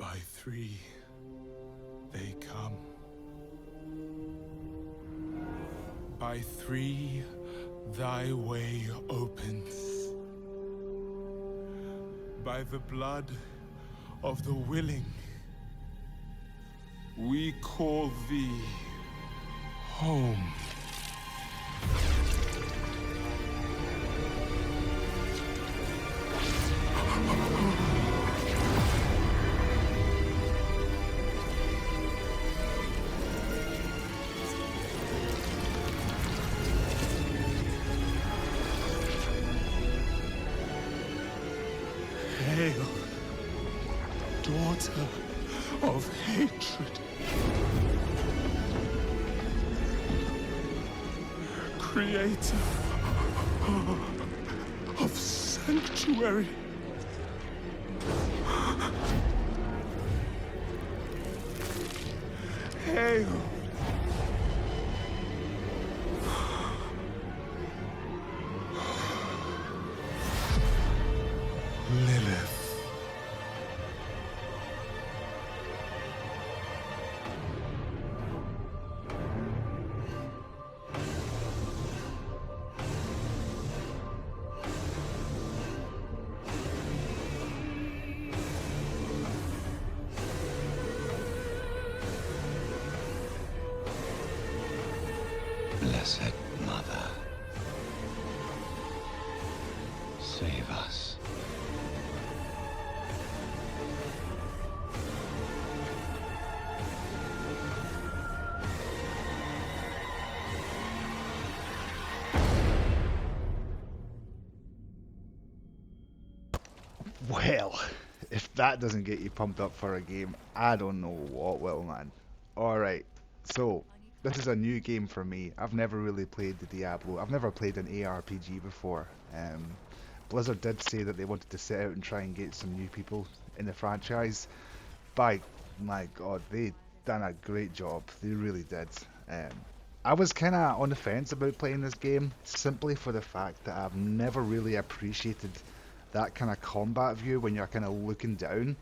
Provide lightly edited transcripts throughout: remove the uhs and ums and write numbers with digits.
By three, they come. By three, thy way opens. By the blood of the willing, we call thee home. Hail, daughter of hatred. Creator of sanctuary. Hail. Lilith. Blessed Mother, save us. Well, if that doesn't get you pumped up for a game, I don't know what will, man. Alright, so this is a new game for me. I've never really played the Diablo. I've never played an ARPG before. Blizzard did say that they wanted to set out and try and get some new people in the franchise. By my god, they done a great job. They really did. I was kind of on the fence about playing this game simply for the fact that I've never really appreciated that kind of combat view when you're kind of looking down.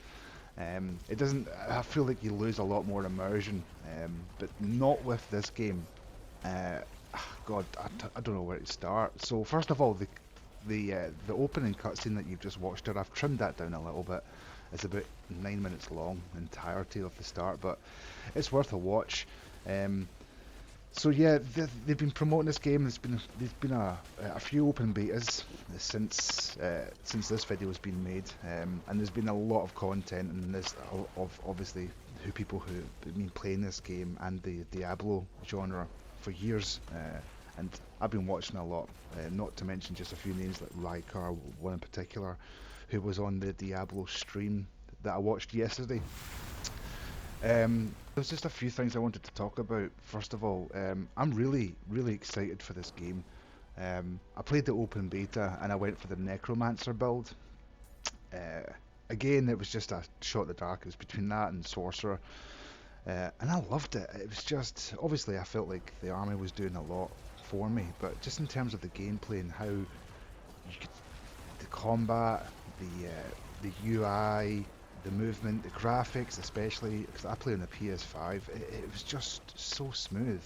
It doesn't. I feel like you lose a lot more immersion, but not with this game. God, I don't know where to start. So first of all, the opening cutscene that you've just watched there, I've trimmed that down a little bit. It's about 9 minutes long, entirety of the start, but it's worth a watch. So yeah, they've been promoting this game. There's been a few open betas since this video has been made, and there's been a lot of content in this of obviously people who have been playing this game and the Diablo genre for years, and I've been watching a lot. Not to mention just a few names like Rykar, one in particular, who was on the Diablo stream that I watched yesterday. There's just a few things I wanted to talk about. First of all, I'm really excited for this game. I played the open beta and I went for the Necromancer build. Again, it was just a shot in the dark. It was between that and Sorcerer, and I loved it. It was just, obviously I felt like the army was doing a lot for me, but just in terms of the gameplay and how you could, the combat, the UI, the movement, the graphics, especially because I play on the PS5, it was just so smooth.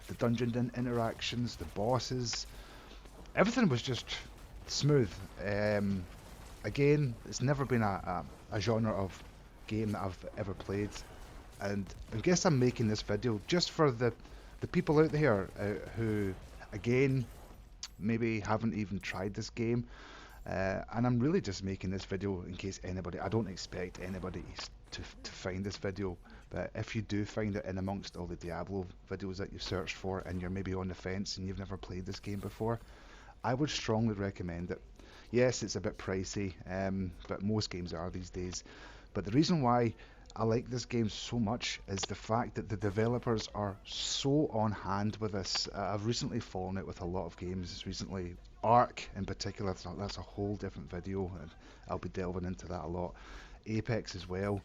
The dungeon interactions, the bosses, everything was just smooth. Again, it's never been a genre of game that I've ever played, and I guess I'm making this video just for the people out there who, again, maybe haven't even tried this game. And I'm really just making this video in case anybody, I don't expect anybody to find this video, but if you do find it in amongst all the Diablo videos that you've searched for and you're maybe on the fence and you've never played this game before, I would strongly recommend it. Yes, it's a bit pricey, but most games are these days. But the reason why I like this game so much is the fact that the developers are so on hand with this. I've recently fallen out with a lot of games recently. Ark in particular, that's a whole different video, and I'll be delving into that a lot. Apex as well.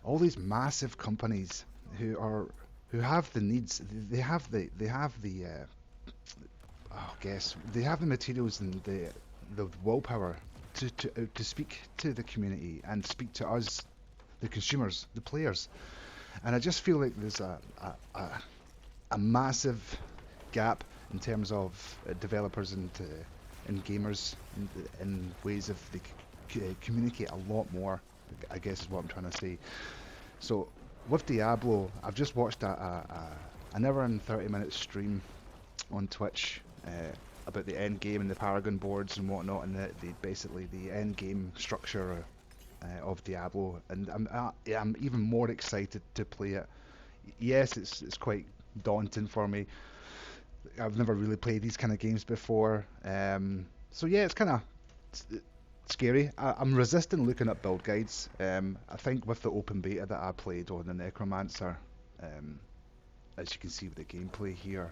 All these massive companies who have the needs, they have the materials and the willpower to speak to the community and speak to us the consumers, the players. And I just feel like there's a massive gap in terms of developers and gamers in ways of they communicate a lot more, I guess is what I'm trying to say. So with Diablo, I've just watched an hour and 30-minute stream on Twitch about the end game and the Paragon boards and whatnot, and basically the end game structure of Diablo. And I'm even more excited to play it. Yes, it's quite daunting for me. I've never really played these kind of games before. So yeah, it's kind of scary. I'm resisting looking at build guides. I think with the open beta that I played on the Necromancer, as you can see with the gameplay here,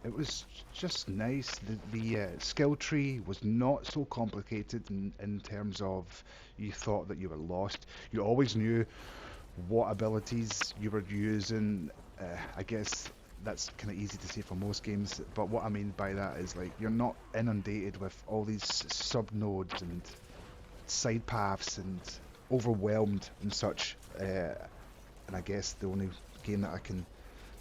it was just nice. The skill tree was not so complicated in terms of you thought that you were lost. You always knew what abilities you were using. I guess that's kind of easy to say for most games, but what I mean by that is like you're not inundated with all these sub nodes and side paths and overwhelmed and such. And I guess the only game that I can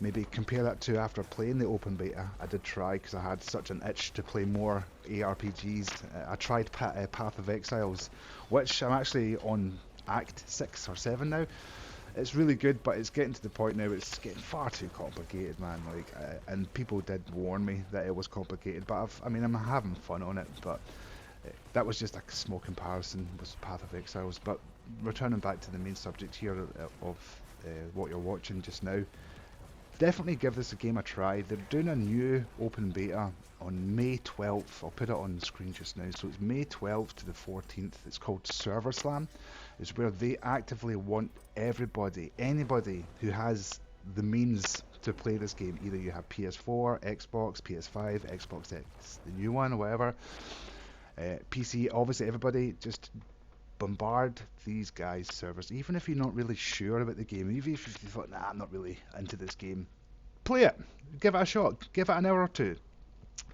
maybe compare that to after playing the open beta, I did try because I had such an itch to play more ARPGs. I tried Path of Exiles, which I'm actually on Act 6 or 7 now. It's really good, but it's getting to the point now it's getting far too complicated, man. Like, and people did warn me that it was complicated, but I'm having fun on it. But that was just a small comparison with Path of Exiles. But returning back to the main subject here of what you're watching just now, definitely give this a game a try. They're doing a new open beta on May 12th. I'll put it on the screen just now. So it's May 12th to the 14th. It's called Server Slam. It's where they actively want everybody, anybody who has the means to play this game. Either you have PS4, Xbox, PS5, Xbox X, the new one, or whatever. PC, obviously everybody, just bombard these guys' servers. Even if you're not really sure about the game, even if you thought, nah, I'm not really into this game, play it. Give it a shot. Give it an hour or two.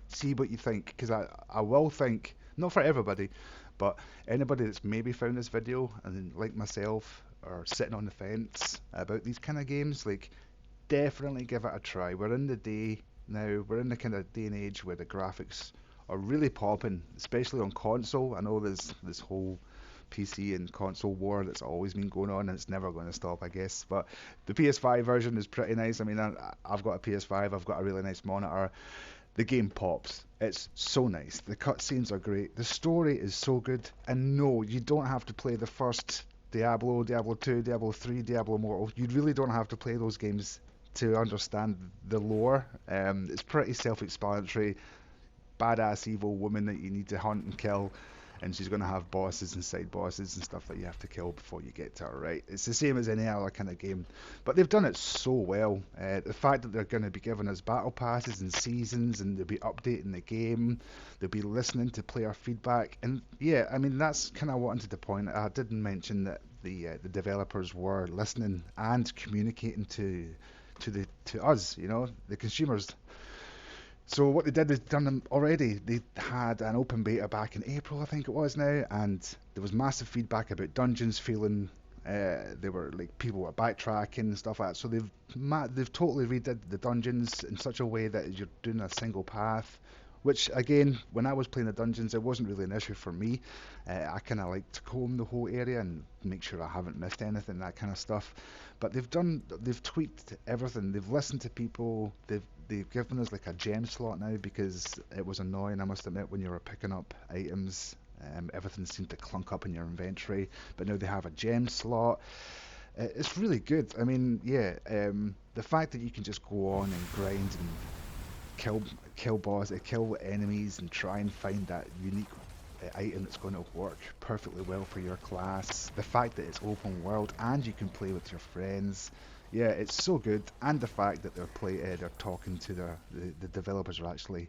See what you think, because I will think, not for everybody, but anybody that's maybe found this video and like myself are sitting on the fence about these kind of games, like, definitely give it a try. We're in the day now, we're in the kind of day and age where the graphics are really popping, especially on console. I know there's this whole PC and console war that's always been going on and it's never going to stop, I guess, but the PS5 version is pretty nice. I mean, I've got a PS5, I've got a really nice monitor. The game pops. It's so nice. The cutscenes are great. The story is so good. And no, you don't have to play the first Diablo, Diablo 2, Diablo 3, Diablo Immortal. You really don't have to play those games to understand the lore. It's pretty self-explanatory. Badass evil woman that you need to hunt and kill, and she's going to have bosses and side bosses and stuff that you have to kill before you get to her, right? It's the same as any other kind of game, but they've done it so well. The fact that they're going to be giving us battle passes and seasons, and they'll be updating the game, they'll be listening to player feedback, and yeah, I mean, that's kind of what I wanted to point out. I didn't mention that the developers were listening and communicating to us, you know, the consumers. So what they did is done them already. They had an open beta back in April, I think it was now, and there was massive feedback about dungeons feeling they were like people were backtracking and stuff like that. So they've totally redid the dungeons in such a way that you're doing a single path. Which again, when I was playing the dungeons, it wasn't really an issue for me. I kind of like to comb the whole area and make sure I haven't missed anything, that kind of stuff. But they've tweaked everything. They've listened to people. They've given us like a gem slot now, because it was annoying, I must admit, when you were picking up items. Everything seemed to clunk up in your inventory, but now they have a gem slot. It's really good. I mean, yeah, the fact that you can just go on and grind and kill enemies and try and find that unique item that's going to work perfectly well for your class. The fact that it's open world and you can play with your friends. Yeah, it's so good. And the fact that they're talking to the developers are actually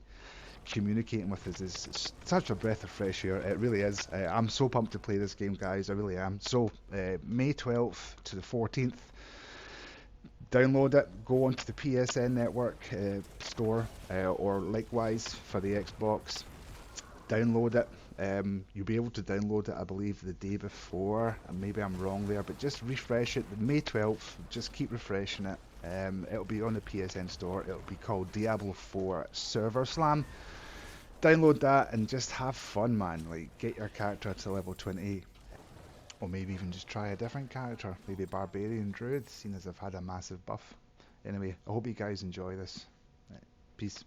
communicating with us is such a breath of fresh air. It really is. I'm so pumped to play this game, guys. I really am. So May 12th to the 14th. Download it, go onto the PSN Network store, or likewise for the Xbox. Download it, You'll be able to download it, I believe, the day before, and maybe I'm wrong there, but just refresh it. May 12th, just keep refreshing it. It'll be on the PSN store. It'll be called Diablo 4 Server Slam. Download that and just have fun, man. Like, get your character to level 20, or maybe even just try a different character, maybe Barbarian Druid, seeing as I've had a massive buff. Anyway, I hope you guys enjoy this. Peace.